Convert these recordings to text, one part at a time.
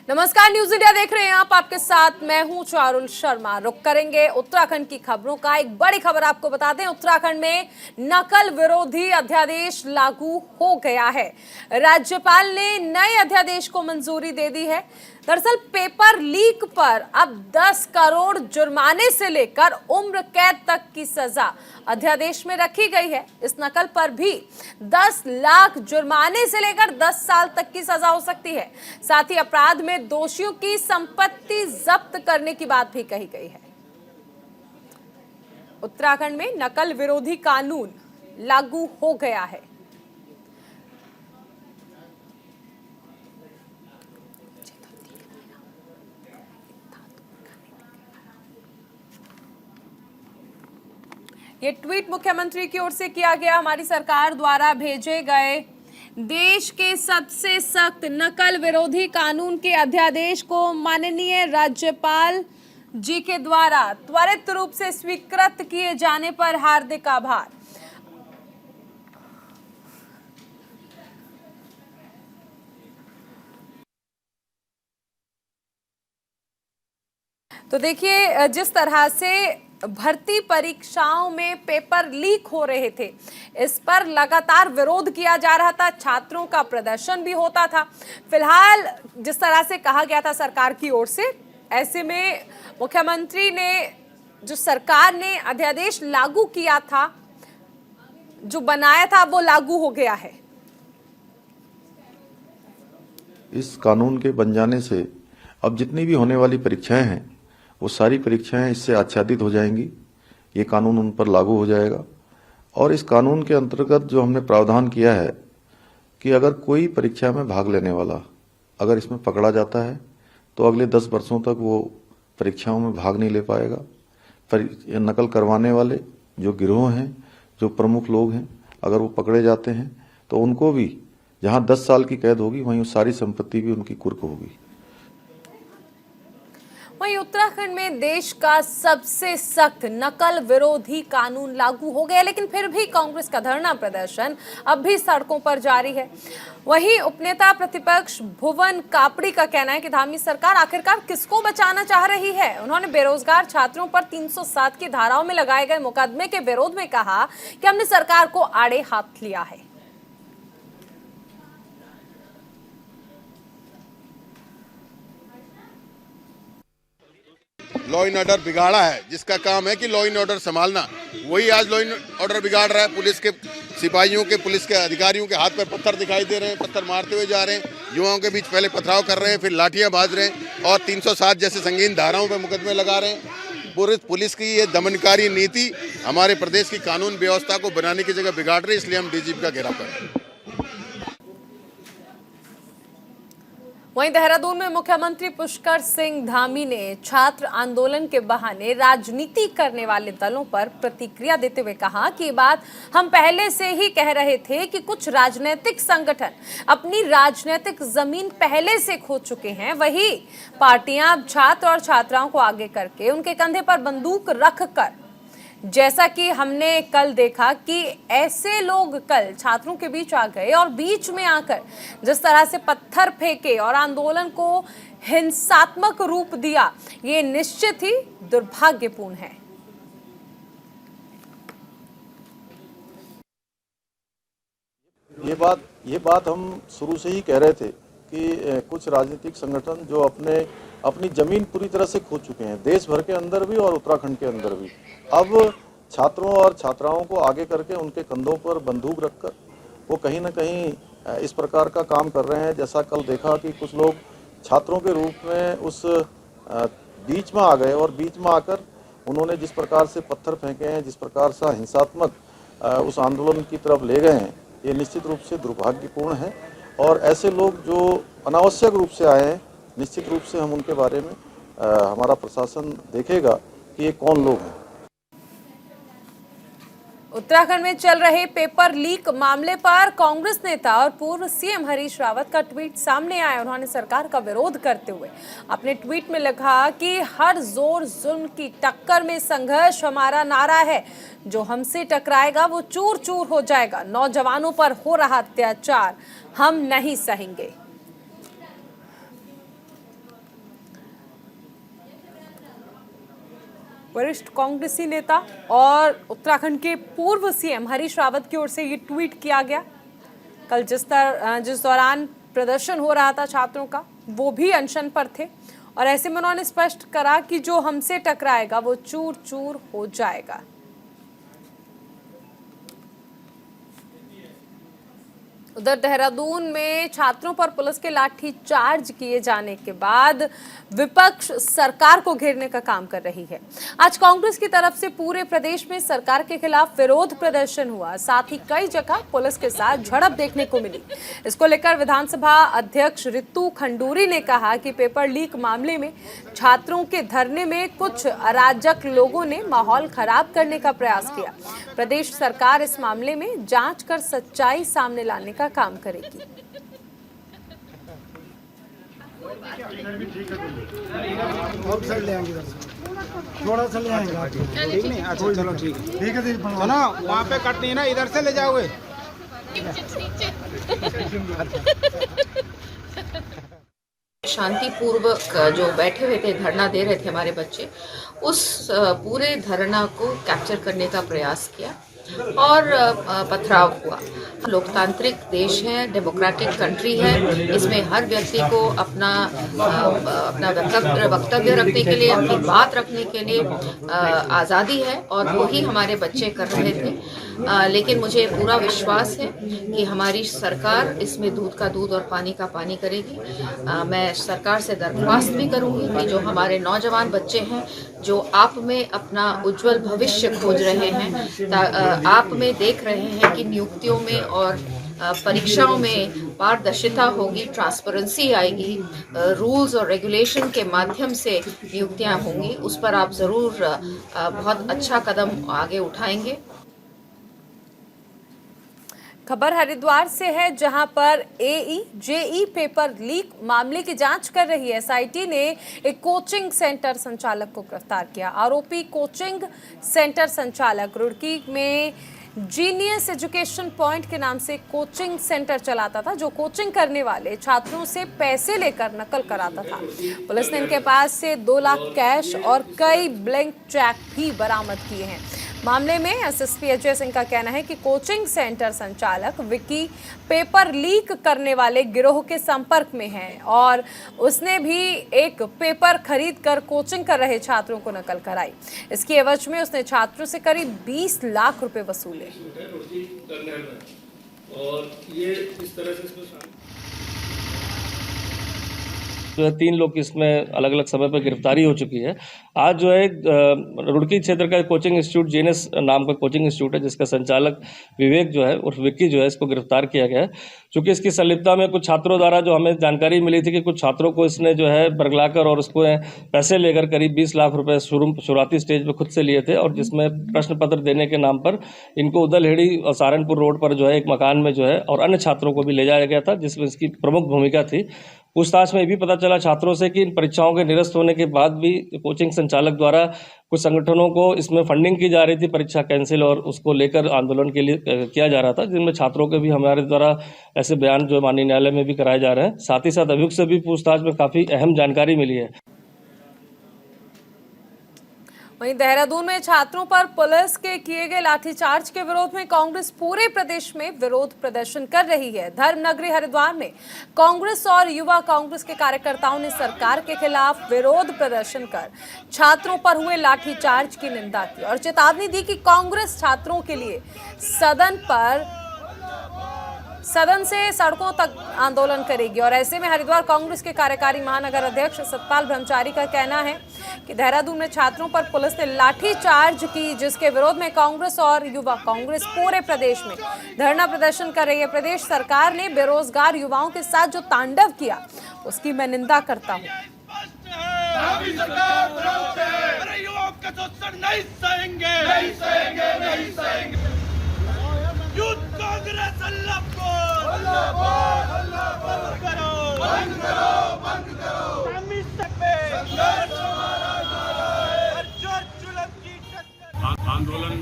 नमस्कार, news India देख रहे हैं आप। आपके साथ मैं हूं चारुल शर्मा। रुक करेंगे उत्तराखंड की खबरों का। एक बड़ी खबर आपको बता दें, उत्तराखंड में नकल विरोधी अध्यादेश लागू हो गया है। राज्यपाल ने नए अध्यादेश को मंजूरी दे दी है। दरअसल पेपर लीक पर अब 10 करोड़ जुर्माने से लेकर उम्र कैद तक की सजा अध्यादेश में रखी गई है। इस नकल पर भी 10 लाख जुर्माने से लेकर 10 साल तक की सजा हो सकती है। साथ ही अपराध में दोषियों की संपत्ति जब्त करने की बात भी कही गई है। उत्तराखंड में नकल विरोधी कानून लागू हो गया है। ये ट्वीट मुख्यमंत्री की ओर से किया गया। हमारी सरकार द्वारा भेजे गए देश के सबसे सख्त नकल विरोधी कानून के अध्यादेश को माननीय राज्यपाल जी के द्वारा त्वरित रूप से स्वीकृत किए जाने पर हार्दिक आभार। तो देखिए, जिस तरह से भर्ती परीक्षाओं में पेपर लीक हो रहे थे, इस पर लगातार विरोध किया जा रहा था। छात्रों का प्रदर्शन भी होता था। फिलहाल जिस तरह से कहा गया था सरकार की ओर से, ऐसे में मुख्यमंत्री ने, जो सरकार ने अध्यादेश लागू किया था, जो बनाया था, वो लागू हो गया है। इस कानून के बन जाने से अब जितनी भी होने वाली परीक्षाएं हैं, वो सारी परीक्षाएं इससे आच्छादित हो जाएंगी। ये कानून उन पर लागू हो जाएगा। और इस कानून के अंतर्गत जो हमने प्रावधान किया है कि अगर कोई परीक्षा में भाग लेने वाला अगर इसमें पकड़ा जाता है तो अगले 10 वर्षों तक वो परीक्षाओं में भाग नहीं ले पाएगा। नकल करवाने वाले जो गिरोह हैं, जो प्रमुख लोग हैं, अगर वो पकड़े जाते हैं तो उनको भी जहां 10 साल की कैद होगी, वहीं सारी संपत्ति भी उनकी कुर्क होगी। वहीं उत्तराखंड में देश का सबसे सख्त नकल विरोधी कानून लागू हो गया, लेकिन फिर भी कांग्रेस का धरना प्रदर्शन अब भी सड़कों पर जारी है। वहीं उपनेता प्रतिपक्ष भुवन कापड़ी का कहना है कि धामी सरकार आखिरकार किसको बचाना चाह रही है। उन्होंने बेरोजगार छात्रों पर 307 की धाराओं में लगाए गए मुकदमे के विरोध में कहा कि हमने सरकार को आड़े हाथ लिया है। लॉ इन ऑर्डर बिगाड़ा है, जिसका काम है कि लॉ इन ऑर्डर संभालना, वही आज लॉ इन ऑर्डर बिगाड़ रहा है। पुलिस के सिपाहियों के, पुलिस के अधिकारियों के हाथ पर पत्थर दिखाई दे रहे हैं, पत्थर मारते हुए जा रहे हैं, युवाओं के बीच पहले पथराव कर रहे हैं, फिर लाठियां बाज रहे हैं और 307 जैसे संगीन धाराओं पर मुकदमे लगा रहे हैं। पुलिस की ये दमनकारी नीति हमारे प्रदेश की कानून व्यवस्था को बनाने की जगह बिगाड़ रही है। इसलिए हम डीजीपी का घेराव कर रहे हैं। वहीं देहरादून में मुख्यमंत्री पुष्कर सिंह धामी ने छात्र आंदोलन के बहाने राजनीति करने वाले दलों पर प्रतिक्रिया देते हुए कहा कि ये बात हम पहले से ही कह रहे थे कि कुछ राजनीतिक संगठन अपनी राजनीतिक जमीन पहले से खो चुके हैं। वही पार्टियां अब छात्र और छात्राओं को आगे करके उनके कंधे पर बंदूक रखकर, जैसा कि हमने कल देखा कि ऐसे लोग कल छात्रों के बीच आ गए और बीच में आकर जिस तरह से पत्थर फेंके और आंदोलन को हिंसात्मक रूप दिया, ये निश्चित ही दुर्भाग्यपूर्ण है। ये बात हम शुरू से ही कह रहे थे कि कुछ राजनीतिक संगठन जो अपनी जमीन पूरी तरह से खो चुके हैं, देश भर के अंदर भी और उत्तराखंड के अंदर भी, अब छात्रों और छात्राओं को आगे करके उनके कंधों पर बंदूक रखकर वो कहीं ना कहीं इस प्रकार का काम कर रहे हैं। जैसा कल देखा कि कुछ लोग छात्रों के रूप में उस बीच में आ गए और बीच में आकर उन्होंने जिस प्रकार से पत्थर फेंके हैं, जिस प्रकार से हिंसात्मक उस आंदोलन की तरफ ले गए हैं, ये निश्चित रूप से दुर्भाग्यपूर्ण है। और ऐसे लोग जो अनावश्यक रूप से आए हैं, निश्चित रूप से हम उनके बारे में हमारा प्रशासन देखेगा कि ये कौन लोग हैं। उत्तराखंड में चल रहे पेपर लीक मामले पर कांग्रेस नेता और पूर्व सीएम हरीश रावत का ट्वीट सामने आया। उन्होंने सरकार का विरोध करते हुए अपने ट्वीट में लिखा कि हर जोर जुल्म की टक्कर में संघर्ष हमारा नारा है। जो हमसे टकराएगा वो चूर चूर हो जाएगा। नौजवानों पर हो रहा अत्याचार हम नहीं सहेंगे। वरिष्ठ कांग्रेसी नेता और उत्तराखंड के पूर्व सीएम हरीश रावत की ओर से ये ट्वीट किया गया। कल जिस दौरान प्रदर्शन हो रहा था छात्रों का, वो भी अनशन पर थे और ऐसे में उन्होंने स्पष्ट करा कि जो हमसे टकराएगा वो चूर चूर हो जाएगा। उधर देहरादून में छात्रों पर पुलिस के लाठी चार्ज किए जाने के बाद विपक्ष सरकार को घेरने का काम कर रही है। आज कांग्रेस की तरफ से पूरे प्रदेश में सरकार के खिलाफ विरोध प्रदर्शन हुआ, साथ ही कई जगह पुलिस के साथ झड़प देखने को मिली। इसको लेकर विधानसभा अध्यक्ष रितु खंडूरी ने कहा कि पेपर लीक मामले में छात्रों के धरने में कुछ अराजक लोगों ने माहौल खराब करने का प्रयास किया। प्रदेश सरकार इस मामले में जांच कर सच्चाई सामने लाने का काम करेगी। थोड़ा सा ले आएंगे, ठीक नहीं? अच्छा चलो ठीक है। सुनो, वहाँ पे कटनी है ना, इधर से ले जाओगे। शांतिपूर्वक जो बैठे हुए थे, धरना दे रहे थे हमारे बच्चे, उस पूरे धरना को कैप्चर करने का प्रयास किया और पथराव हुआ। लोकतांत्रिक देश है, डेमोक्रेटिक कंट्री है, इसमें हर व्यक्ति को अपना वक्तव्य रखने के लिए, अपनी बात रखने के लिए आज़ादी है और वही हमारे बच्चे कर रहे थे। लेकिन मुझे पूरा विश्वास है कि हमारी सरकार इसमें दूध का दूध और पानी का पानी करेगी। मैं सरकार से दरख्वास्त भी करूंगी कि जो हमारे नौजवान बच्चे हैं, जो आप में अपना उज्जवल भविष्य खोज रहे हैं, आप में देख रहे हैं कि नियुक्तियों में और परीक्षाओं में पारदर्शिता होगी, ट्रांसपेरेंसी आएगी, रूल्स और रेगुलेशन के माध्यम से नियुक्तियां होंगी, उस पर आप ज़रूर बहुत अच्छा कदम आगे उठाएंगे। खबर हरिद्वार से है, जहां पर जेई पेपर लीक मामले की जांच कर रही है एसआईटी ने एक कोचिंग सेंटर संचालक को गिरफ्तार किया। आरोपी कोचिंग सेंटर संचालक रुड़की में जीनियस एजुकेशन पॉइंट के नाम से कोचिंग सेंटर चलाता था, जो कोचिंग करने वाले छात्रों से पैसे लेकर नकल कराता था। पुलिस ने इनके पास से 2 लाख कैश और कई ब्लैंक चेक भी बरामद किए हैं। मामले में एसएसपी अजय सिंह का कहना है कि कोचिंग सेंटर संचालक विक्की पेपर लीक करने वाले गिरोह के संपर्क में है और उसने भी एक पेपर खरीद कर कोचिंग कर रहे छात्रों को नकल कराई। इसकी एवज में उसने छात्रों से करीब 20 लाख रुपए वसूले। और ये इस तरह से जो है 3 लोग इसमें अलग अलग समय पर गिरफ्तारी हो चुकी है। आज जो है रुड़की क्षेत्र का कोचिंग इंस्टीट्यूट जेएनएस नाम का कोचिंग इंस्टीट्यूट है, जिसका संचालक विवेक जो है उर्फ विक्की जो है, इसको गिरफ्तार किया गया है। चूँकि इसकी संलिप्तता में कुछ छात्रों द्वारा जो हमें जानकारी मिली थी कि कुछ छात्रों को इसने जो है बरगलाकर और उसको पैसे लेकर करीब 20 लाख रुपए शुरुआती स्टेज पर खुद से लिए थे, और जिसमें प्रश्न पत्र देने के नाम पर इनको उदलहेड़ी और सहारनपुर रोड पर जो है एक मकान में जो है और अन्य छात्रों को भी ले जाया गया था, जिसमें इसकी प्रमुख भूमिका थी। पूछताछ में ये भी पता चला छात्रों से कि इन परीक्षाओं के निरस्त होने के बाद भी कोचिंग संचालक द्वारा कुछ संगठनों को इसमें फंडिंग की जा रही थी, परीक्षा कैंसिल और उसको लेकर आंदोलन के लिए किया जा रहा था, जिनमें छात्रों के भी हमारे द्वारा ऐसे बयान जो माननीय न्यायालय में भी कराए जा रहे हैं। साथ ही साथ अभियुक्त से भी पूछताछ में काफ़ी अहम जानकारी मिली है। वहीं देहरादून में छात्रों पर पुलिस के किए गए लाठीचार्ज के विरोध में कांग्रेस पूरे प्रदेश में विरोध प्रदर्शन कर रही है। धर्मनगरी हरिद्वार में कांग्रेस और युवा कांग्रेस के कार्यकर्ताओं ने सरकार के खिलाफ विरोध प्रदर्शन कर छात्रों पर हुए लाठीचार्ज की निंदा की और चेतावनी दी कि कांग्रेस छात्रों के लिए सदन से सड़कों तक आंदोलन करेगी। और ऐसे में हरिद्वार कांग्रेस के कार्यकारी महानगर अध्यक्ष सतपाल ब्रह्मचारी का कहना है कि देहरादून में छात्रों पर पुलिस ने लाठीचार्ज की, जिसके विरोध में कांग्रेस और युवा कांग्रेस पूरे प्रदेश में धरना प्रदर्शन कर रही है। प्रदेश सरकार ने बेरोजगार युवाओं के साथ जो तांडव किया, उसकी मैं निंदा करता हूँ। आंदोलन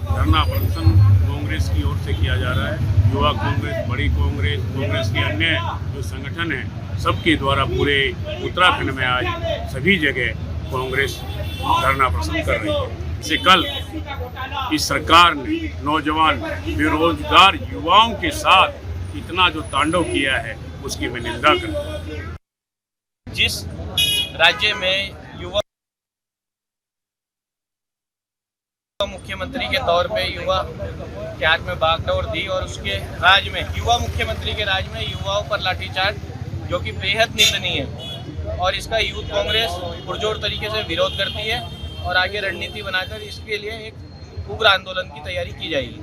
धरना प्रदर्शन कांग्रेस की ओर से किया जा रहा है। युवा कांग्रेस, बड़ी कांग्रेस, कांग्रेस के अन्य जो संगठन हैं, सबके द्वारा पूरे उत्तराखंड में आज सभी जगह कांग्रेस धरना प्रदर्शन कर रही है। इससे कल इस सरकार ने नौजवान बेरोजगार युवाओं के साथ इतना जो तांडव किया है उसकी मैं निंदा करता हूँ। जिस राज्य में युवा मुख्यमंत्री के तौर पे युवा के हाथ में बागडोर दी और उसके राज में युवा मुख्यमंत्री के राज में युवाओं पर लाठीचार्ज जो कि बेहद निंदनीय है और इसका यूथ कांग्रेस पुरजोर तरीके से विरोध करती है और आगे रणनीति बनाकर इसके लिए एक उग्र आंदोलन की तैयारी की जाएगी।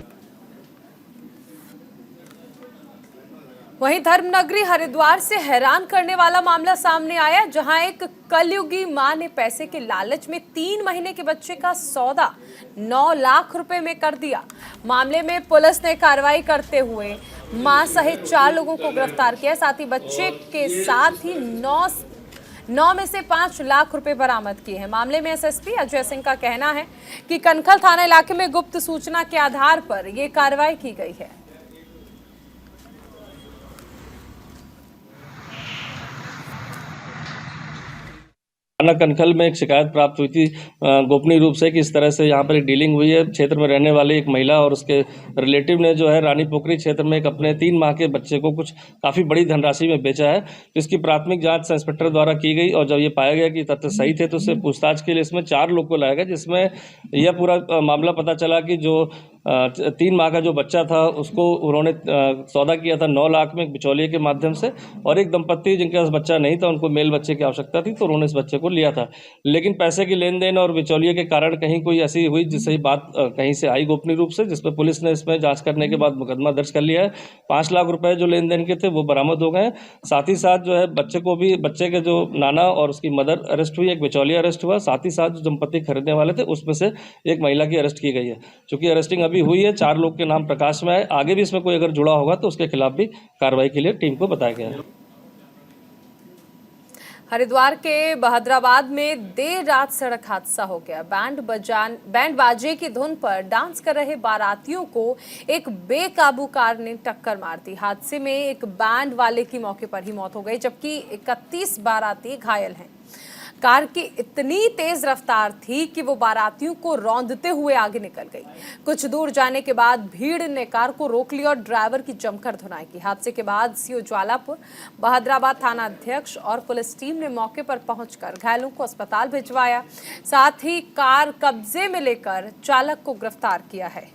वहीं धर्मनगरी हरिद्वार से हैरान करने वाला मामला सामने आया, जहां एक कलयुगी मां ने पैसे के लालच में 3 महीने के बच्चे का सौदा 9 लाख रुपए में कर दिया। मामले में पुलिस ने कार्रवाई करते हुए मां सहित 4 लोगों को गिरफ्तार किया। साथ ही बच्चे के साथ ही 9 में से 5 लाख रुपए बरामद किए हैं। मामले में एसएसपी अजय सिंह का कहना है कि कनखल थाना इलाके में गुप्त सूचना के आधार पर यह कार्रवाई की गई है। थाना कनखल में एक शिकायत प्राप्त हुई थी गोपनीय रूप से कि इस तरह से यहाँ पर एक डीलिंग हुई है। क्षेत्र में रहने वाली एक महिला और उसके रिलेटिव ने जो है रानी पोखरी क्षेत्र में एक अपने 3 माह के बच्चे को कुछ काफ़ी बड़ी धनराशि में बेचा है। जिसकी प्राथमिक जांच इंस्पेक्टर द्वारा की गई और जब ये पाया गया कि तथ्य सही थे तो उससे पूछताछ के लिए इसमें 4 लोग को लाया गया, जिसमें यह पूरा मामला पता चला कि जो 3 माह का जो बच्चा था उसको उन्होंने सौदा किया था 9 लाख में एक बिचौलिए के माध्यम से, और एक दंपत्ति जिनके पास बच्चा नहीं था उनको मेल बच्चे की आवश्यकता थी तो उन्होंने इस बच्चे को लिया था। लेकिन पैसे की लेन देन और बिचौलिए के कारण कहीं कोई ऐसी हुई जिससे बात कहीं से आई गोपनीय रूप से, जिसमें पुलिस ने इसमें जांच करने के बाद मुकदमा दर्ज कर लिया है। 5 लाख रुपए जो लेन देन के थे वो बरामद हो गए। साथ ही साथ जो है बच्चे के जो नाना और उसकी मदर अरेस्ट हुई, एक बिचौलिया अरेस्ट हुआ। साथ ही साथ जो दंपत्ति खरीदने वाले थे उसमें से एक महिला की अरेस्ट की गई है। चूंकि अरेस्टिंग अभी हुई है, 4 लोग के नाम प्रकाश में आए। आगे भी इसमें कोई अगर जुड़ा होगा तो उसके खिलाफ भी कार्रवाई के लिए टीम को बताया गया है। हरिद्वार के बहदराबाद में देर रात सड़क हादसा हो गया। बैंड बाजे की धुन पर डांस कर रहे बारातियों को एक बेकाबू कार ने टक्कर मार दी। हादसे में एक बैंड वाले की मौके पर ही मौत हो गई, जबकि 31 बाराती घायल हैं। कार की इतनी तेज रफ्तार थी कि वो बारातियों को रौंदते हुए आगे निकल गई। कुछ दूर जाने के बाद भीड़ ने कार को रोक लिया और ड्राइवर की जमकर धुनाई की। हादसे के बाद सीओ ज्वालापुर, बहदराबाद थाना अध्यक्ष और पुलिस टीम ने मौके पर पहुंचकर घायलों को अस्पताल भिजवाया। साथ ही कार कब्जे में लेकर चालक को गिरफ्तार किया है।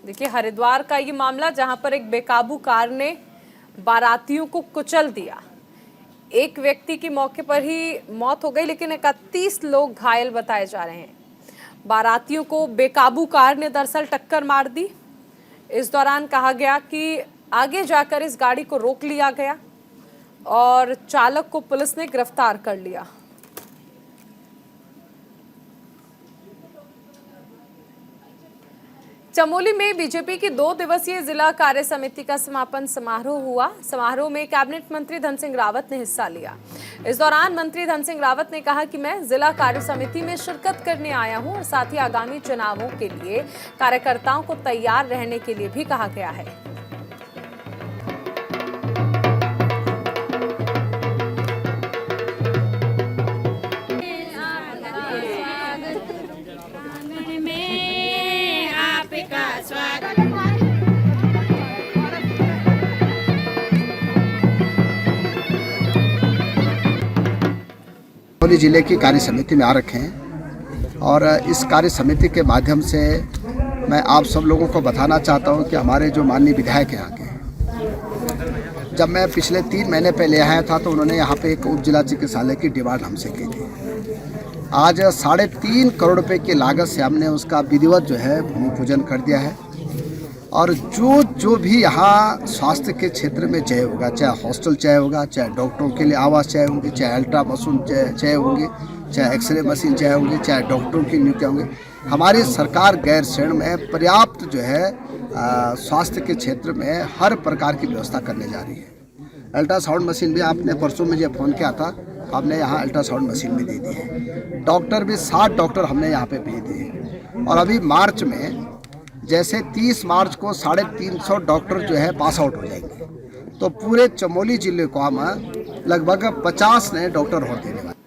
देखिए हरिद्वार का ये मामला, जहां पर एक बेकाबू कार ने बारातियों को कुचल दिया। एक व्यक्ति की मौके पर ही मौत हो गई, लेकिन 31 लोग घायल बताए जा रहे हैं। बारातियों को बेकाबू कार ने दरअसल टक्कर मार दी। इस दौरान कहा गया कि आगे जाकर इस गाड़ी को रोक लिया गया और चालक को पुलिस ने गिरफ्तार कर लिया। चमोली में बीजेपी की 2 दिवसीय जिला कार्य समिति का समापन समारोह हुआ। समारोह में कैबिनेट मंत्री धन सिंह रावत ने हिस्सा लिया। इस दौरान मंत्री धन सिंह रावत ने कहा कि मैं जिला कार्य समिति में शिरकत करने आया हूं और साथ ही आगामी चुनावों के लिए कार्यकर्ताओं को तैयार रहने के लिए भी कहा गया है। चमोली जिले की कार्य समिति में आ रखे हैं और इस कार्य समिति के माध्यम से मैं आप सब लोगों को बताना चाहता हूं कि हमारे जो माननीय विधायक हैं आगे, जब मैं पिछले 3 महीने पहले आया था तो उन्होंने यहाँ पे एक उप जिला चिकित्सालय की डिमांड हमसे की थी। आज 3.5 करोड़ रुपए की लागत से हमने उसका विधिवत जो है भूमि पूजन कर दिया है और जो भी यहाँ स्वास्थ्य के क्षेत्र में चाहे होगा, चाहे हॉस्टल चाहे होगा, चाहे डॉक्टरों के लिए आवास चाहे होंगे, चाहे अल्ट्रा मशीन चाहे होंगे, चाहे एक्सरे मशीन चाहे होंगे, चाहे डॉक्टरों की नियुक्तियाँ होंगी, हमारी सरकार गैर शरण में पर्याप्त जो है स्वास्थ्य के क्षेत्र में हर प्रकार की व्यवस्था करने जा रही है। अल्ट्रासाउंड मशीन भी आपने परसों में जो फ़ोन किया था हमने यहाँ अल्ट्रासाउंड मशीन भी दे दी है। डॉक्टर भी 60 डॉक्टर हमने यहाँ पे भेज दिए। और अभी मार्च में जैसे 30 मार्च को 350 डॉक्टर जो है पास आउट हो जाएंगे, तो पूरे चमोली जिले को हम लगभग 50 नए डॉक्टर और देने वाले।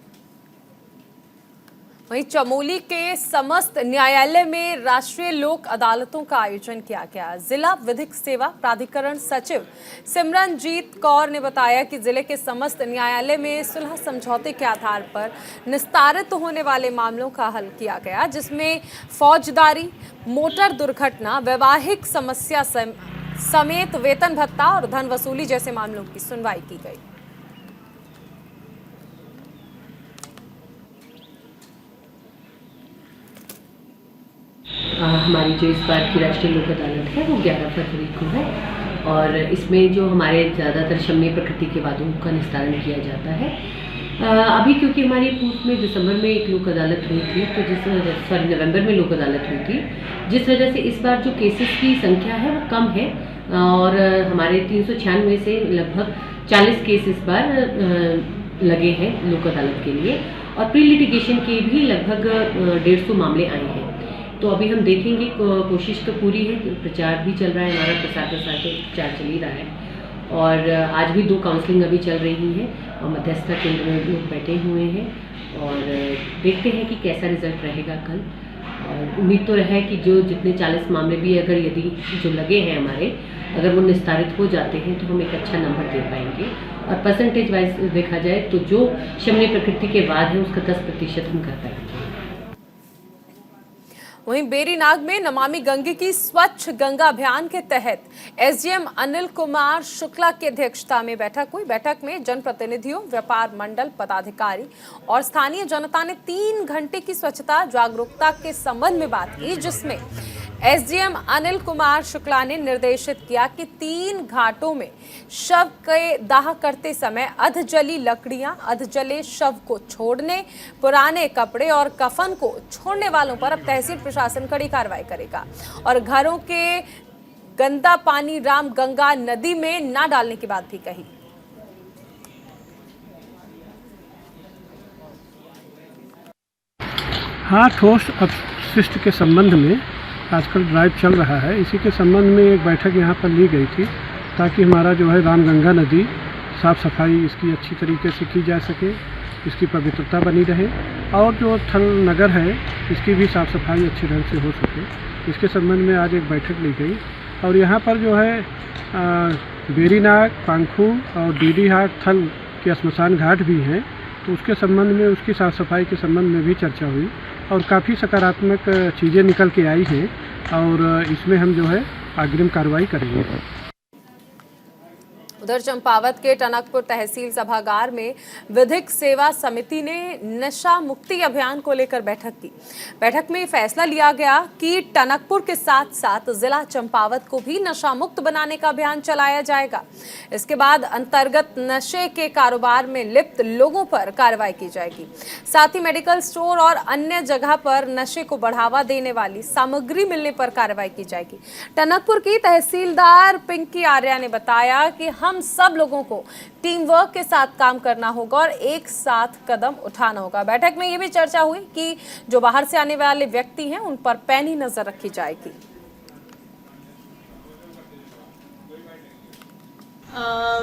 वहीं चमोली के समस्त न्यायालय में राष्ट्रीय लोक अदालतों का आयोजन किया गया। जिला विधिक सेवा प्राधिकरण सचिव सिमरनजीत कौर ने बताया कि जिले के समस्त न्यायालय में सुलह समझौते के आधार पर निस्तारित होने वाले मामलों का हल किया गया, जिसमें फौजदारी, मोटर दुर्घटना, वैवाहिक समस्या समेत वेतन भत्ता और धन वसूली जैसे मामलों की सुनवाई की गई। हमारी जो इस बार की राष्ट्रीय लोक अदालत है वो 11 फरवरी को है और इसमें जो हमारे ज़्यादातर शम्य प्रकृति के वादों का निस्तारण किया जाता है। अभी क्योंकि हमारी पूर्व में दिसंबर में एक लोक अदालत हुई थी, तो नवंबर में लोक अदालत हुई थी, जिस वजह से इस बार जो केसेस की संख्या है वो कम है और हमारे 396 से लगभग 40 केस इस बार लगे हैं लोक अदालत के लिए और प्री लिटिगेशन के भी लगभग 150 मामले आए हैं। तो अभी हम देखेंगे, कोशिश तो पूरी है, प्रचार भी चल रहा है, हमारा प्रसार प्रचार चल ही रहा है और आज भी 2 काउंसलिंग अभी चल रही हैं और मध्यस्थता केंद्र में लोग बैठे हुए हैं और देखते हैं कि कैसा रिजल्ट रहेगा कल। और उम्मीद तो है कि जो जितने 40 मामले भी यदि जो लगे हैं हमारे, अगर वो निस्तारित हो जाते हैं तो हम एक अच्छा नंबर दे पाएंगे और परसेंटेज वाइज देखा जाए तो जो शमनी प्रकृति के बाद है उसका 10% हम कर पाएंगे। वहीं बेरीनाग में नमामि गंगे की स्वच्छ गंगा अभियान के तहत एसडीएम अनिल कुमार शुक्ला की अध्यक्षता में बैठक हुई। बैठक में जनप्रतिनिधियों, व्यापार मंडल पदाधिकारी और स्थानीय जनता ने 3 घंटे की स्वच्छता जागरूकता के संबंध में बात की, जिसमें एसडीएम अनिल कुमार शुक्ला ने निर्देशित किया कि 3 घाटों में शव के दाह करते समय अधजली लकड़ियां, अधजले शव को छोड़ने, पुराने कपड़े और कफन को छोड़ने वालों पर अब तहसील प्रशासन कड़ी कार्रवाई करेगा और घरों के गंदा पानी राम गंगा नदी में न डालने की बात भी कही। हाँ, ठोस अपशिष्ट के संबंध में आजकल ड्राइव चल रहा है, इसी के संबंध में एक बैठक यहाँ पर ली गई थी ताकि हमारा जो है रामगंगा नदी साफ़ सफाई इसकी अच्छी तरीके से की जा सके, इसकी पवित्रता बनी रहे और जो थल नगर है इसकी भी साफ़ सफाई अच्छे ढंग से हो सके। इसके संबंध में आज एक बैठक ली गई और यहाँ पर जो है बेरीनाग, पांखू और डीडी हाट थल के श्मशान घाट भी हैं, तो उसके संबंध में उसकी साफ़ सफाई के संबंध में भी चर्चा हुई और काफ़ी सकारात्मक चीज़ें निकल के आई हैं और इसमें हम जो है अग्रिम कार्रवाई करेंगे। उधर चंपावत के टनकपुर तहसील सभागार में विधिक सेवा समिति ने नशा मुक्ति अभियान को लेकर बैठक की। बैठक में फैसला लिया गया कि टनकपुर के साथ साथ जिला चंपावत को भी नशा मुक्त बनाने का अभियान चलाया जाएगा। इसके बाद अंतर्गत नशे के कारोबार में लिप्त लोगों पर कार्रवाई की जाएगी। साथ ही मेडिकल स्टोर और अन्य जगह पर नशे को बढ़ावा देने वाली सामग्री मिलने पर कार्रवाई की जाएगी। टनकपुर की तहसीलदार पिंकी आर्या ने बताया कि हम सब लोगों को टीम वर्क के साथ काम करना होगा और एक साथ कदम उठाना होगा। बैठक में यह भी चर्चा हुई कि जो बाहर से आने वाले व्यक्ति हैं उन पर पैनी नजर रखी जाएगी।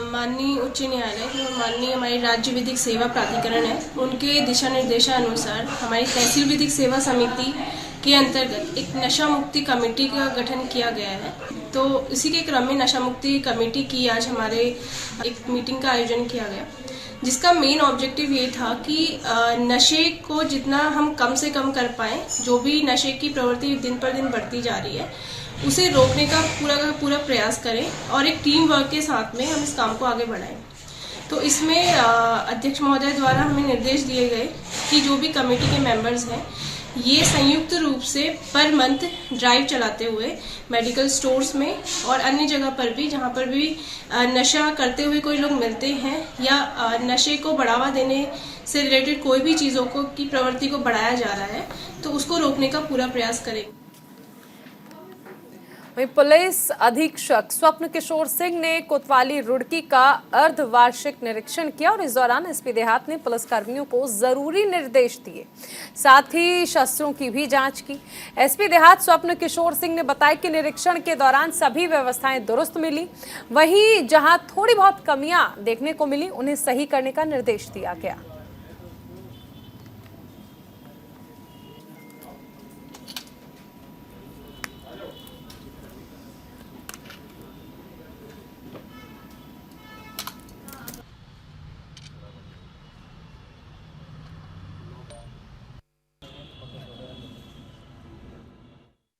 माननीय उच्च न्यायालय जो माननीय हमारी राज्य विधिक सेवा प्राधिकरण है, उनके दिशा निर्देशानुसार हमारी तहसील विधिक सेवा समिति के अंतर्गत एक नशा मुक्ति कमेटी का गठन किया गया है। तो इसी के क्रम में नशा मुक्ति कमेटी की आज हमारे एक मीटिंग का आयोजन किया गया, जिसका मेन ऑब्जेक्टिव ये था कि नशे को जितना हम कम से कम कर पाएँ, जो भी नशे की प्रवृत्ति दिन पर दिन बढ़ती जा रही है उसे रोकने का पूरा प्रयास करें और एक टीम वर्क के साथ में हम इस काम को आगे बढ़ाएं। तो इसमें अध्यक्ष महोदय द्वारा हमें निर्देश दिए गए कि जो भी कमेटी के मेंबर्स हैं ये संयुक्त रूप से पर मंथ ड्राइव चलाते हुए मेडिकल स्टोर्स में और अन्य जगह पर भी जहां पर भी नशा करते हुए कोई लोग मिलते हैं या नशे को बढ़ावा देने से रिलेटेड कोई भी चीज़ों को की प्रवृत्ति को बढ़ाया जा रहा है तो उसको रोकने का पूरा प्रयास करें। वहीं पुलिस अधीक्षक स्वप्न किशोर सिंह ने कोतवाली रुड़की का अर्धवार्षिक निरीक्षण किया और इस दौरान एसपी देहात ने पुलिसकर्मियों को जरूरी निर्देश दिए, साथ ही शस्त्रों की भी जांच की। एसपी देहात स्वप्न किशोर सिंह ने बताया कि निरीक्षण के दौरान सभी व्यवस्थाएं दुरुस्त मिली, वहीं जहां थोड़ी बहुत कमियां देखने को मिली उन्हें सही करने का निर्देश दिया गया।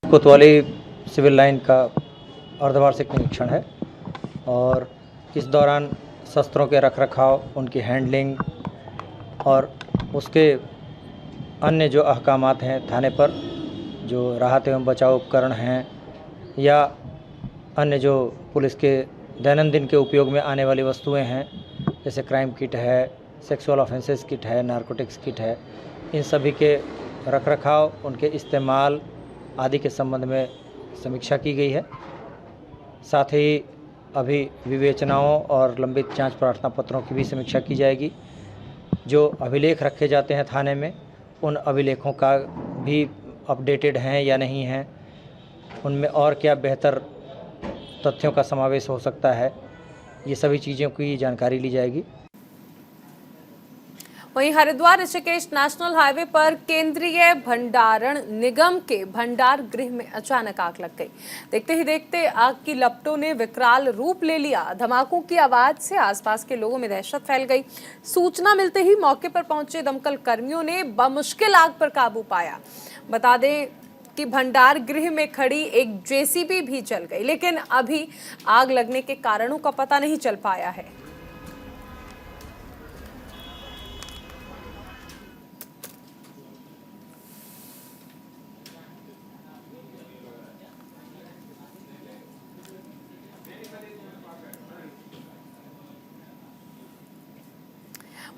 कोतवाली सिविल लाइन का अर्धवार्षिक निरीक्षण है और इस दौरान शस्त्रों के रखरखाव, उनकी हैंडलिंग और उसके अन्य जो अहकामात हैं थाने पर, जो राहत एवं बचाव उपकरण हैं या अन्य जो पुलिस के दैनंदिन के उपयोग में आने वाली वस्तुएं हैं, जैसे क्राइम किट है, सेक्सुअल ऑफेंसेस किट है, नारकोटिक्स किट है, इन सभी के रखरखाव, उनके इस्तेमाल आदि के संबंध में समीक्षा की गई है। साथ ही अभी विवेचनाओं और लंबित जांच प्रार्थना पत्रों की भी समीक्षा की जाएगी। जो अभिलेख रखे जाते हैं थाने में, उन अभिलेखों का भी अपडेटेड हैं या नहीं हैं, उनमें और क्या बेहतर तथ्यों का समावेश हो सकता है, ये सभी चीज़ों की जानकारी ली जाएगी। वहीं हरिद्वार ऋषिकेश नेशनल हाईवे पर केंद्रीय भंडारण निगम के भंडार गृह में अचानक आग लग गई। देखते ही देखते आग की लपटों ने विकराल रूप ले लिया। धमाकों की आवाज से आसपास के लोगों में दहशत फैल गई। सूचना मिलते ही मौके पर पहुंचे दमकल कर्मियों ने बमुश्किल आग पर काबू पाया। बता दें कि भंडार गृह में खड़ी एक जेसीबी भी जल गई, लेकिन अभी आग लगने के कारणों का पता नहीं चल पाया है।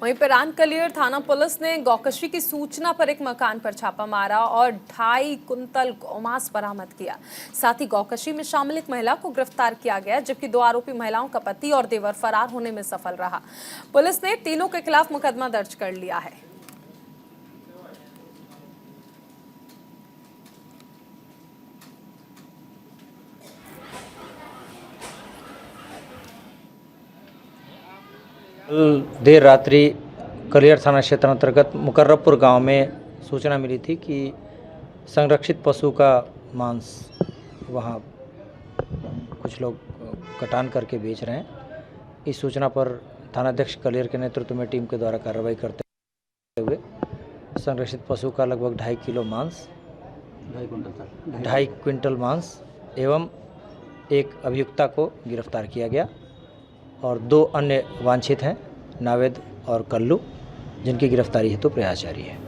वहीं पिरान कलियर थाना पुलिस ने गौकशी की सूचना पर एक मकान पर छापा मारा और 2.5 कुंतल गौमांस बरामद किया। साथ ही गौकशी में शामिल एक महिला को गिरफ्तार किया गया, जबकि 2 आरोपी महिलाओं का पति और देवर फरार होने में सफल रहा। पुलिस ने तीनों के खिलाफ मुकदमा दर्ज कर लिया है। देर रात्रि कलियर थाना क्षेत्र अंतर्गत मुकर्रबपुर गांव में सूचना मिली थी कि संरक्षित पशु का मांस वहां कुछ लोग कटान करके बेच रहे हैं। इस सूचना पर थानाध्यक्ष कलियर के नेतृत्व में टीम के द्वारा कार्रवाई करते हुए संरक्षित पशु का लगभग 2.5 किलो मांस, 2.5 क्विंटल मांस एवं एक अभियुक्ता को गिरफ्तार किया गया और 2 अन्य वांछित हैं, नावेद और कल्लू, जिनकी गिरफ्तारी हेतु प्रयास जारी है।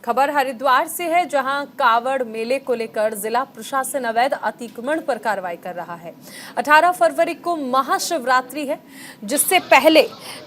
खबर हरिद्वार से है, जहां कावड़ मेले को लेकर जिला प्रशासन अवैध अतिक्रमण पर कार्रवाई कर रहा है। 18 फरवरी को महाशिवरात्रि है, जिससे पहले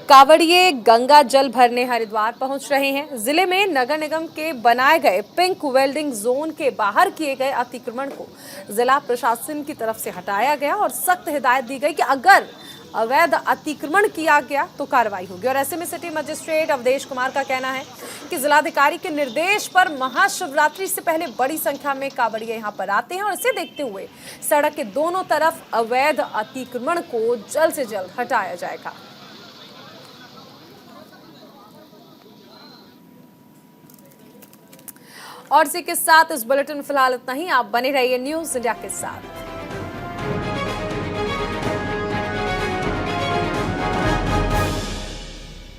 कावड़िए गंगा जल भरने हरिद्वार पहुंच रहे हैं। जिले में नगर निगम के बनाए गए पिंक वेल्डिंग जोन के बाहर किए गए अतिक्रमण को जिला प्रशासन की तरफ से हटाया गया और सख्त हिदायत दी गई कि अगर अवैध अतिक्रमण किया गया तो कार्रवाई होगी। और ऐसे में सिटी मजिस्ट्रेट अवधेश कुमार का कहना है कि जिलाधिकारी के निर्देश पर महाशिवरात्रि से पहले बड़ी संख्या में कांवड़िए यहां पर आते हैं और इसे देखते हुए सड़क के दोनों तरफ अवैध अतिक्रमण को जल्द से जल्द हटाया जाएगा। और इसी के साथ इस बुलेटिन में फिलहाल इतना ही। आप बने रहिए न्यूज़ इंडिया के साथ।